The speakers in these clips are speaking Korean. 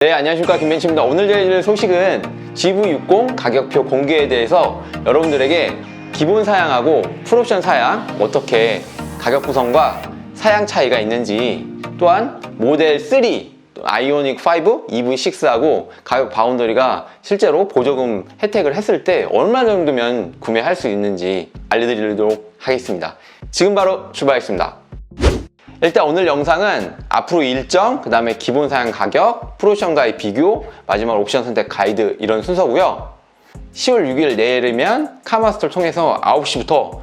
네, 안녕하십니까, 김벤치입니다. 오늘 전해드릴 소식은 GV60 가격표 공개에 대해서 여러분들에게 기본 사양하고 풀옵션 사양, 어떻게 가격 구성과 사양 차이가 있는지, 또한 모델 3, 아이오닉 5, EV6하고 가격 바운더리가 실제로 보조금 혜택을 했을 때 얼마 정도면 구매할 수 있는지 알려드리도록 하겠습니다. 지금 바로 출발하겠습니다. 일단 오늘 영상은 앞으로 일정, 그 다음에 기본 사양 가격, 풀옵션과의 비교, 마지막으로 옵션 선택 가이드 이런 순서고요. 10월 6일 내일이면 카마스토를 통해서 9시부터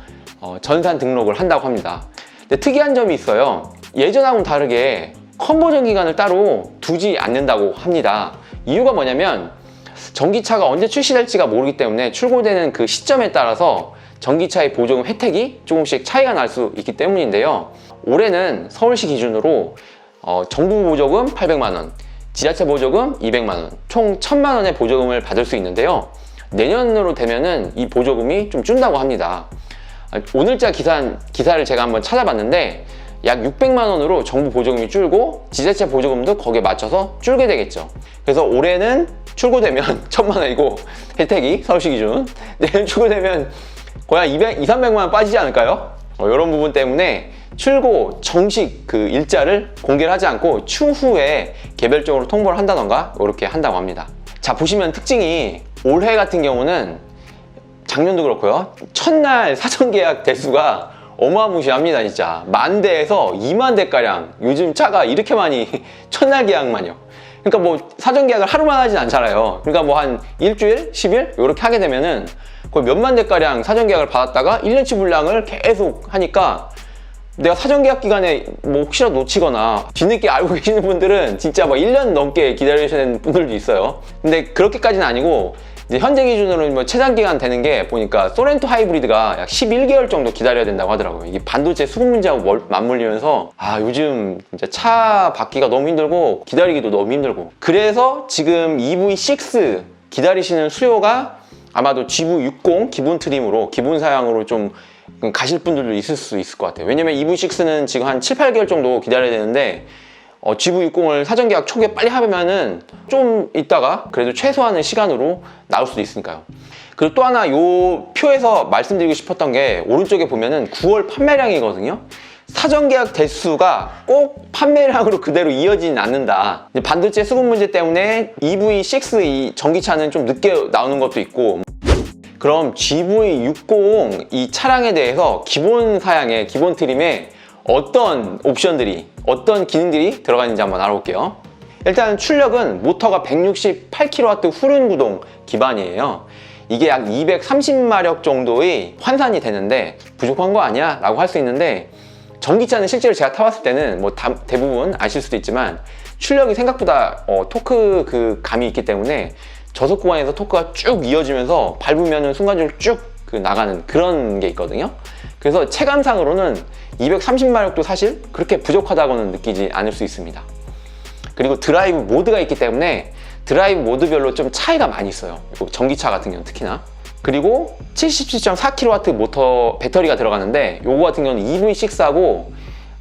전산 등록을 한다고 합니다. 근데 특이한 점이 있어요. 예전하고는 다르게 컨버전 기간을 따로 두지 않는다고 합니다. 이유가 뭐냐면 전기차가 언제 출시될지가 모르기 때문에 출고되는 그 시점에 따라서 전기차의 보조금 혜택이 조금씩 차이가 날 수 있기 때문인데요. 올해는 서울시 기준으로 정부 보조금 800만원, 지자체 보조금 200만원, 총 1000만원의 보조금을 받을 수 있는데요. 내년으로 되면은 이 보조금이 좀 준다고 합니다. 오늘자 기사를 제가 한번 찾아봤는데 약 600만원으로 정부 보조금이 줄고 지자체 보조금도 거기에 맞춰서 줄게 되겠죠. 그래서 올해는 출고되면 1000만원이고 혜택이 서울시 기준, 내년 출고되면 거의 한 200~300만원 빠지지 않을까요? 이런 부분 때문에 출고 정식 그 일자를 공개를 하지 않고 추후에 개별적으로 통보를 한다던가 이렇게 한다고 합니다. 자, 보시면 특징이 올해 같은 경우는 작년도 그렇고요. 첫날 사전 계약 대수가 어마무시합니다. 진짜 10,000대에서 20,000대가량. 요즘 차가 이렇게 많이 첫날 계약만요. 그러니까 뭐 사전 계약을 하루만 하진 않잖아요. 그러니까 뭐 한 일주일, 10일 이렇게 하게 되면은 거의 몇만 대가량 사전 계약을 받았다가 1년치 분량을 계속 하니까 내가 사전 계약 기간에 뭐 혹시라도 놓치거나 뒤늦게 알고 계시는 분들은 진짜 막 1년 넘게 기다리셔야 되는 분들도 있어요. 근데 그렇게까지는 아니고 이제 현재 기준으로 뭐 최단 기간 되는 게 보니까 소렌토 하이브리드가 약 11개월 정도 기다려야 된다고 하더라고요. 이게 반도체 수급 문제하고 맞물리면서 요즘 진짜 차 받기가 너무 힘들고 기다리기도 너무 힘들고, 그래서 지금 EV6 기다리시는 수요가 아마도 GV60 기본 트림으로 기본 사양으로 좀 가실 분들도 있을 수 있을 것 같아요. 왜냐면 EV6는 지금 한 7~8개월 정도 기다려야 되는데 GV60을 사전 계약 초기에 빨리 하면은 좀 있다가 그래도 최소한의 시간으로 나올 수도 있으니까요. 그리고 또 하나 요 표에서 말씀드리고 싶었던 게 오른쪽에 보면은 9월 판매량이거든요. 사전 계약 대수가 꼭 판매량으로 그대로 이어지진 않는다. 반도체 수급 문제 때문에 EV6 이 전기차는 좀 늦게 나오는 것도 있고. 그럼 GV60 이 차량에 대해서 기본 사양에, 기본 트림에 어떤 옵션들이, 어떤 기능들이 들어가 있는지 한번 알아볼게요. 일단 출력은 모터가 168kW 후륜 구동 기반이에요. 이게 약 230마력 정도의 환산이 되는데 부족한 거 아니야? 라고 할 수 있는데, 전기차는 실제로 제가 타봤을 때는 뭐 대부분 아실 수도 있지만 출력이 생각보다 토크 그 감이 있기 때문에 저속 구간에서 토크가 쭉 이어지면서 밟으면 순간적으로 쭉 나가는 그런 게 있거든요. 그래서 체감상으로는 230마력도 사실 그렇게 부족하다고는 느끼지 않을 수 있습니다. 그리고 드라이브 모드가 있기 때문에 드라이브 모드별로 좀 차이가 많이 있어요. 전기차 같은 경우는 특히나. 그리고 77.4kW 모터 배터리가 들어가는데 요거 같은 경우는 EV6하고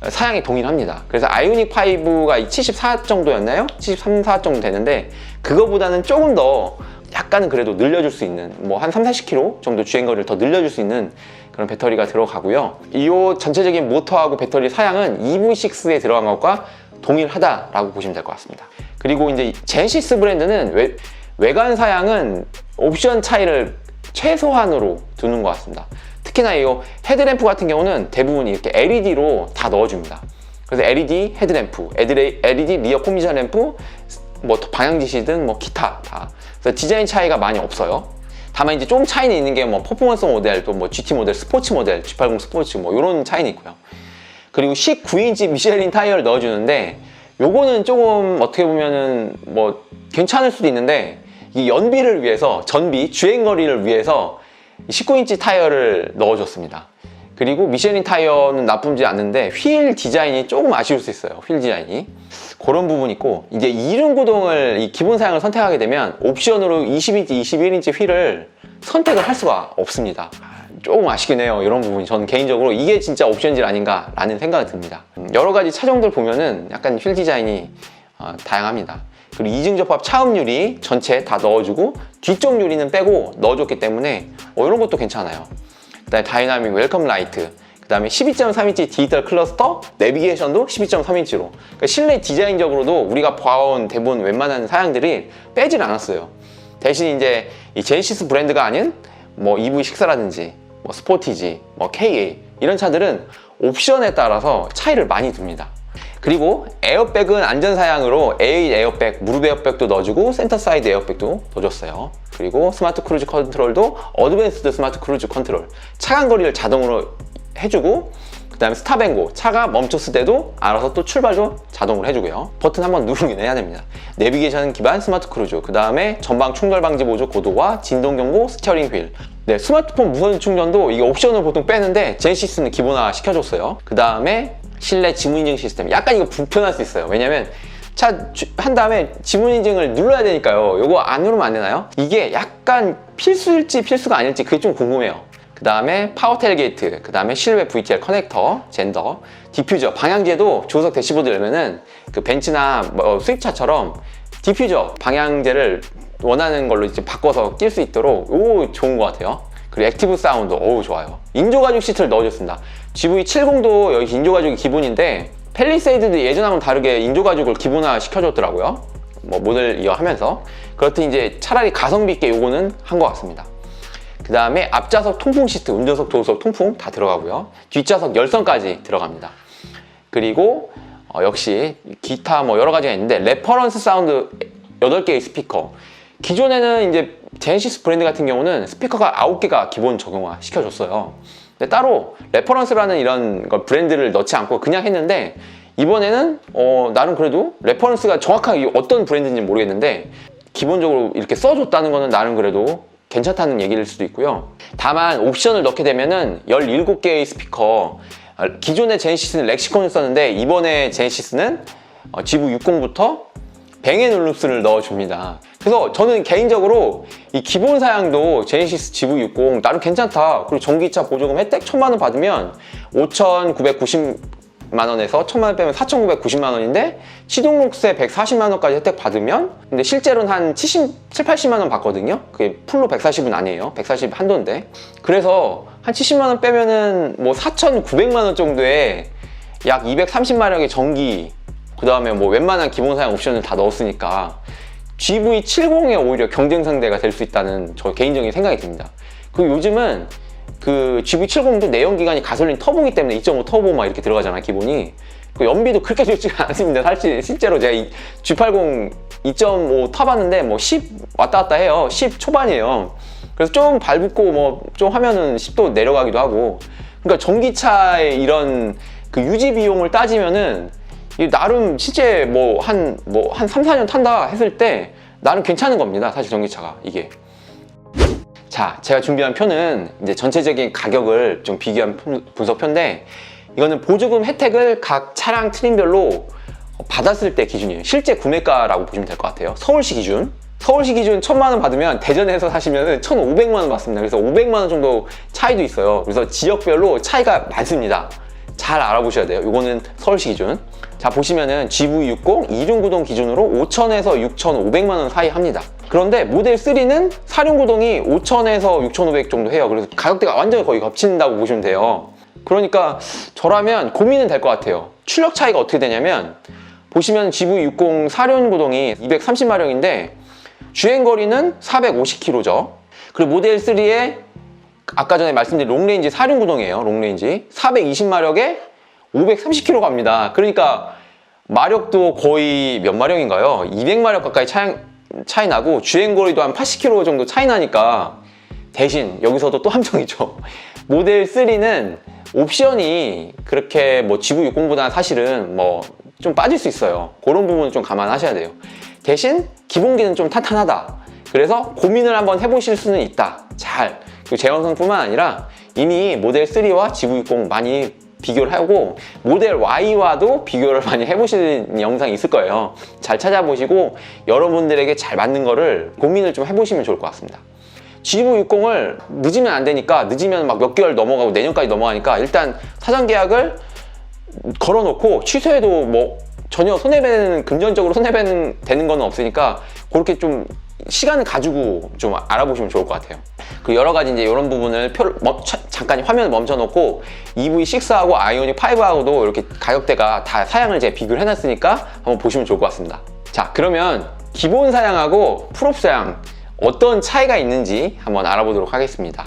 사양이 동일합니다. 그래서 아이오닉 5가 74 정도였나요? 73, 4 정도 되는데 그거보다는 조금 더 약간은 그래도 늘려줄 수 있는, 뭐 한 30~40km 정도 주행거리를 더 늘려줄 수 있는 그런 배터리가 들어가고요. 이 전체적인 모터하고 배터리 사양은 EV6에 들어간 것과 동일하다라고 보시면 될 것 같습니다. 그리고 이제 제네시스 브랜드는 외관 사양은 옵션 차이를 최소한으로 두는 것 같습니다. 특히나 이 헤드램프 같은 경우는 대부분 이렇게 LED로 다 넣어줍니다. 그래서 LED 헤드램프, LED 리어 코미션 램프, 뭐 방향 지시등 뭐 기타 다. 그래서 디자인 차이가 많이 없어요. 다만 이제 좀 차이는 있는 게 뭐 퍼포먼스 모델, 또 뭐 GT 모델, 스포츠 모델, G80 스포츠 뭐 이런 차이는 있고요. 그리고 19인치 미쉐린 타이어를 넣어주는데 요거는 조금 어떻게 보면은 뭐 괜찮을 수도 있는데, 이 연비를 위해서, 주행거리를 위해서 19인치 타이어를 넣어줬습니다. 그리고 미쉐린 타이어는 나쁘지 않는데 휠 디자인이 조금 아쉬울 수 있어요. 휠 디자인이 그런 부분이 있고, 이제 이륜 구동을 이 기본 사양을 선택하게 되면 옵션으로 20인치, 21인치 휠을 선택을 할 수가 없습니다. 조금 아쉽긴 해요. 이런 부분이 저는 개인적으로 이게 진짜 옵션질 아닌가 라는 생각이 듭니다. 여러 가지 차종들 보면은 약간 휠 디자인이 다양합니다. 그리고 이중접합 차음유리 전체 다 넣어주고 뒤쪽 유리는 빼고 넣어줬기 때문에 이런 것도 괜찮아요. 그다음에 다이나믹 웰컴 라이트, 그 다음에 12.3인치 디지털 클러스터, 내비게이션도 12.3인치로. 그러니까 실내 디자인적으로도 우리가 봐온 대부분 웬만한 사양들이 빼질 않았어요. 대신 이제 이 제네시스 브랜드가 아닌 뭐 EV6라든지 뭐 스포티지, 뭐 KA 이런 차들은 옵션에 따라서 차이를 많이 둡니다. 그리고 에어백은 안전사양으로 A8 에어백, 무릎 에어백도 넣어주고 센터 사이드 에어백도 넣어줬어요. 그리고 스마트 크루즈 컨트롤도 어드밴스드 스마트 크루즈 컨트롤, 차간 거리를 자동으로 해주고, 그 다음에 스탑앤고, 차가 멈췄을 때도 알아서 또 출발도 자동으로 해주고요. 버튼 한번 누르긴 해야 됩니다. 내비게이션 기반 스마트 크루즈, 그 다음에 전방 충돌 방지 보조 고도와 진동 경고 스티어링 휠. 네, 스마트폰 무선 충전도 이게 옵션을 보통 빼는데 제네시스는 기본화 시켜줬어요. 그 다음에 실내 지문 인증 시스템. 약간 이거 불편할 수 있어요. 왜냐면 차 한 다음에 지문 인증을 눌러야 되니까요. 이거 안 누르면 안 되나요? 이게 약간 필수일지 필수가 아닐지 그게 좀 궁금해요. 그 다음에 파워 텔게이트, 그 다음에 실외 VTL 커넥터, 젠더, 디퓨저, 방향제도 조수석 대시보드 열면은 그 벤츠나 뭐 수입차처럼 디퓨저, 방향제를 원하는 걸로 이제 바꿔서 낄 수 있도록 좋은 것 같아요. 그리고 액티브 사운드, 좋아요. 인조가죽 시트를 넣어줬습니다. GV70도 여기 인조가죽이 기본인데 팰리세이드도 예전하고는 다르게 인조가죽을 기본화 시켜줬더라고요. 뭐 모델 이어하면서. 그렇더니 이제 차라리 가성비 있게 요거는 한 것 같습니다. 그 다음에 앞좌석 통풍 시트, 운전석, 조수석 통풍 다 들어가고요. 뒷좌석 열선까지 들어갑니다. 그리고 역시 기타 뭐 여러 가지가 있는데 레퍼런스 사운드 8개의 스피커. 기존에는 이제 제네시스 브랜드 같은 경우는 스피커가 9개가 기본 적용화 시켜줬어요. 근데 따로 레퍼런스라는 이런 걸 브랜드를 넣지 않고 그냥 했는데 이번에는 나름 그래도 레퍼런스가 정확하게 어떤 브랜드인지 모르겠는데 기본적으로 이렇게 써줬다는 거는 나름 그래도 괜찮다는 얘기일 수도 있고요. 다만 옵션을 넣게 되면은 17개의 스피커, 기존의 제네시스는 렉시콘을 썼는데 이번에 제네시스는 GV60부터 뱅앤올루스를 넣어줍니다. 그래서 저는 개인적으로 이 기본 사양도 제네시스 GV60 나름 괜찮다. 그리고 전기차 보조금 혜택 1,000만 원 받으면 5,990만 원에서 1,000만 원 빼면 4,990만 원인데 시동록세 140만 원까지 혜택 받으면, 근데 실제로는 한 80만 원 받거든요. 그게 풀로 140은 아니에요. 140 한도인데. 그래서 한 70만 원 빼면은 뭐 4,900만 원 정도에 약 230마력의 전기, 그 다음에 뭐 웬만한 기본 사양 옵션을 다 넣었으니까 GV70에 오히려 경쟁 상대가 될 수 있다는 저 개인적인 생각이 듭니다. 그리고 요즘은 그 GV70도 내연기관이 가솔린 터보기 때문에 2.5 터보 막 이렇게 들어가잖아요, 기본이. 그 연비도 그렇게 좋지가 않습니다. 사실 실제로 제가 이 G80 2.5 타봤는데 뭐 10 왔다 갔다 해요. 10 초반이에요. 그래서 좀 밟고 뭐 좀 하면은 10도 내려가기도 하고. 그러니까 전기차의 이런 그 유지 비용을 따지면은 나름 실제 한 3, 4년 탄다 했을 때 나름 괜찮은 겁니다. 사실 전기차가 이게. 자, 제가 준비한 표는 이제 전체적인 가격을 좀 비교한 분석표인데 이거는 보조금 혜택을 각 차량 트림별로 받았을 때 기준이에요. 실제 구매가라고 보시면 될 것 같아요. 서울시 기준 1,000만 원 받으면 대전에서 사시면 1,500만 원 받습니다. 그래서 500만 원 정도 차이도 있어요. 그래서 지역별로 차이가 많습니다. 잘 알아보셔야 돼요. 이거는 서울시 기준. 자, 보시면은 GV60 이륜구동 기준으로 5,000에서 6,500만 원 사이 합니다. 그런데 모델 3는 사륜구동이 5,000에서 6,500 정도 해요. 그래서 가격대가 완전히 거의 겹친다고 보시면 돼요. 그러니까 저라면 고민은 될 것 같아요. 출력 차이가 어떻게 되냐면 보시면 GV60 사륜구동이 230마력인데 주행거리는 450km죠. 그리고 모델 3의 아까 전에 말씀드린 롱레인지 사륜구동이에요. 롱레인지 420마력에 530km 갑니다. 그러니까 마력도 거의 몇 마력인가요? 200마력 가까이 차이 나고 주행거리도 한 80km 정도 차이 나니까, 대신 여기서도 또 함정이죠. 모델 3는 옵션이 그렇게 뭐 GV60보다는 사실은 뭐 좀 빠질 수 있어요. 그런 부분은 좀 감안하셔야 돼요. 대신 기본기는 좀 탄탄하다. 그래서 고민을 한번 해보실 수는 있다. 잘. 그리고 제형성뿐만 아니라 이미 모델 3와 GV60 많이 비교를 하고 모델 Y와도 비교를 많이 해보시는 영상이 있을 거예요. 잘 찾아보시고 여러분들에게 잘 맞는 거를 고민을 좀 해보시면 좋을 것 같습니다. GV60을 늦으면 안 되니까, 늦으면 막 몇 개월 넘어가고 내년까지 넘어가니까 일단 사전 계약을 걸어놓고 취소해도 뭐 전혀 금전적으로 손해되는 건 없으니까 그렇게 좀 시간을 가지고 좀 알아보시면 좋을 것 같아요. 그리고 여러 가지 이제 이런 부분을 잠깐 화면을 멈춰놓고 EV6하고 아이오닉 5하고도 이렇게 가격대가 다 사양을 제가 비교를 해놨으니까 한번 보시면 좋을 것 같습니다. 자, 그러면 기본 사양하고 풀옵 사양 어떤 차이가 있는지 한번 알아보도록 하겠습니다.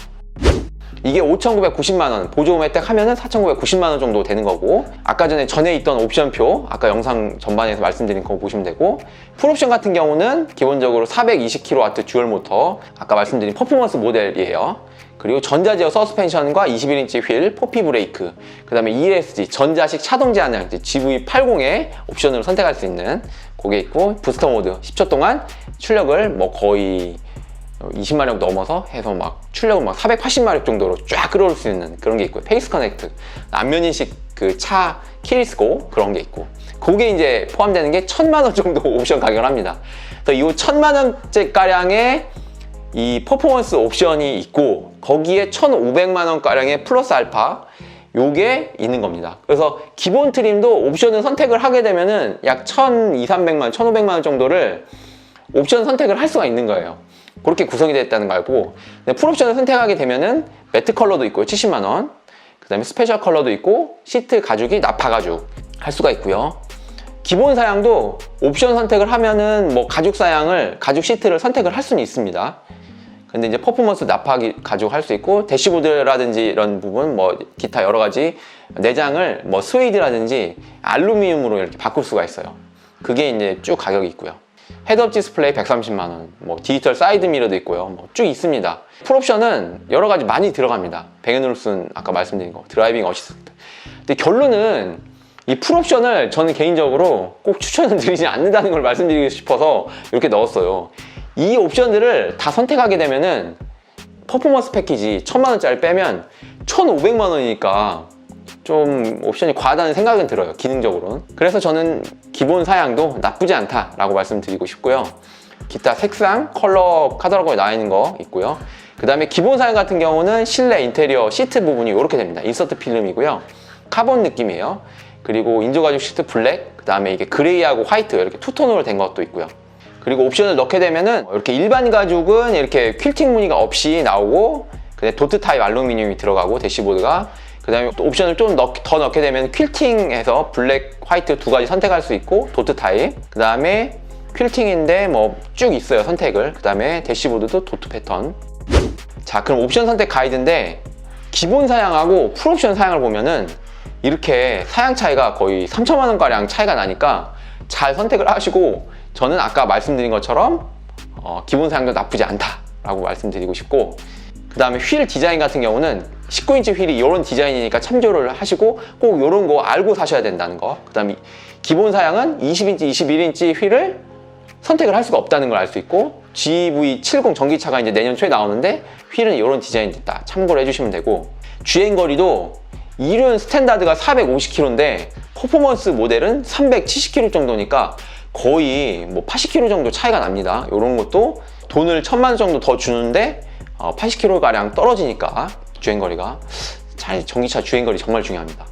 이게 5,990만원, 보조금 혜택 하면은 4,990만원 정도 되는 거고, 아까 전에 있던 옵션표, 아까 영상 전반에서 말씀드린 거 보시면 되고, 풀옵션 같은 경우는 기본적으로 420kW 듀얼 모터, 아까 말씀드린 퍼포먼스 모델이에요. 그리고 전자제어 서스펜션과 21인치 휠, 포피 브레이크, 그 다음에 ESG, 전자식 차동 제한량, GV80의 옵션으로 선택할 수 있는 그게 있고, 부스터 모드, 10초 동안 출력을 뭐 거의 20마력 넘어서 해서 막 출력을 막 480마력 정도로 쫙 끌어올 수 있는 그런 게 있고요. 페이스 커넥트, 안면인식 그 차 키리스고 그런 게 있고, 그게 이제 포함되는 게 1,000만원 정도 옵션 가격을 합니다. 그래서 이 1,000만원째 가량의 이 퍼포먼스 옵션이 있고, 거기에 1,500만원 가량의 플러스 알파 요게 있는 겁니다. 그래서 기본 트림도 옵션을 선택을 하게 되면은 약 1,200~1,300만원, 1,500만원 정도를 옵션 선택을 할 수가 있는 거예요. 그렇게 구성이 됐다는 거 알고, 풀옵션을 선택하게 되면은 매트 컬러도 있고요, 70만원. 그 다음에 스페셜 컬러도 있고, 시트 가죽이 나파 가죽 할 수가 있고요. 기본 사양도 옵션 선택을 하면은 뭐 가죽 시트를 선택을 할 수는 있습니다. 근데 이제 퍼포먼스 나파 가죽 할 수 있고, 대시보드라든지 이런 부분, 뭐 기타 여러 가지 내장을 뭐 스웨이드라든지 알루미늄으로 이렇게 바꿀 수가 있어요. 그게 이제 쭉 가격이 있고요. 헤드업 디스플레이 130만원, 뭐 디지털 사이드 미러도 있고요. 뭐 쭉 있습니다. 풀옵션은 여러 가지 많이 들어갑니다. 뱅앤올슨 아까 말씀드린 거, 드라이빙 어시스트. 근데 결론은 이 풀옵션을 저는 개인적으로 꼭 추천을 드리지 않는다는 걸 말씀드리고 싶어서 이렇게 넣었어요. 이 옵션들을 다 선택하게 되면은 퍼포먼스 패키지 1,000만원짜리 빼면 1,500만원이니까 좀 옵션이 과하다는 생각은 들어요, 기능적으로는. 그래서 저는 기본 사양도 나쁘지 않다라고 말씀드리고 싶고요. 기타 색상, 컬러 카탈로그에 나와 있는 거 있고요. 그 다음에 기본 사양 같은 경우는 실내 인테리어 시트 부분이 이렇게 됩니다. 인서트 필름이고요. 카본 느낌이에요. 그리고 인조가죽 시트 블랙, 그 다음에 이게 그레이하고 화이트 이렇게 투톤으로 된 것도 있고요. 그리고 옵션을 넣게 되면은 이렇게 일반 가죽은 이렇게 퀼팅 무늬가 없이 나오고, 근데 도트 타입 알루미늄이 들어가고 대시보드가, 그 다음에 옵션을 좀 더 넣게 되면 퀼팅해서 블랙, 화이트 두 가지 선택할 수 있고, 도트 타입, 그 다음에 퀼팅인데 뭐 쭉 있어요, 선택을. 그 다음에 대시보드도 도트 패턴. 자, 그럼 옵션 선택 가이드인데, 기본 사양하고 풀옵션 사양을 보면은 이렇게 사양 차이가 거의 3,000만원 가량 차이가 나니까 잘 선택을 하시고, 저는 아까 말씀드린 것처럼 기본 사양도 나쁘지 않다라고 말씀드리고 싶고, 그 다음에 휠 디자인 같은 경우는 19인치 휠이 이런 디자인이니까 참조를 하시고 꼭 이런 거 알고 사셔야 된다는 거. 그 다음에 기본 사양은 20인치, 21인치 휠을 선택을 할 수가 없다는 걸 알 수 있고, GV70 전기차가 이제 내년 초에 나오는데 휠은 이런 디자인이 있다, 참고를 해주시면 되고, 주행거리도 이륜 스탠다드가 450km인데 퍼포먼스 모델은 370km 정도니까 거의 뭐 80km 정도 차이가 납니다. 이런 것도 돈을 1,000만원 정도 더 주는데 80km가량 떨어지니까 주행거리가, 전기차 주행거리 정말 중요합니다.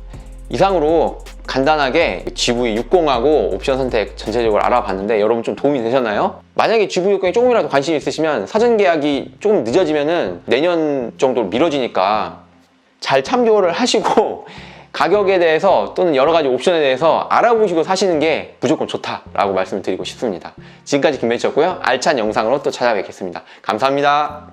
이상으로 간단하게 GV60하고 옵션 선택 전체적으로 알아봤는데 여러분 좀 도움이 되셨나요? 만약에 GV60에 조금이라도 관심이 있으시면 사전 계약이 조금 늦어지면은 내년 정도로 미뤄지니까 잘 참조를 하시고 가격에 대해서 또는 여러 가지 옵션에 대해서 알아보시고 사시는 게 무조건 좋다라고 말씀을 드리고 싶습니다. 지금까지 김매치였고요. 알찬 영상으로 또 찾아뵙겠습니다. 감사합니다.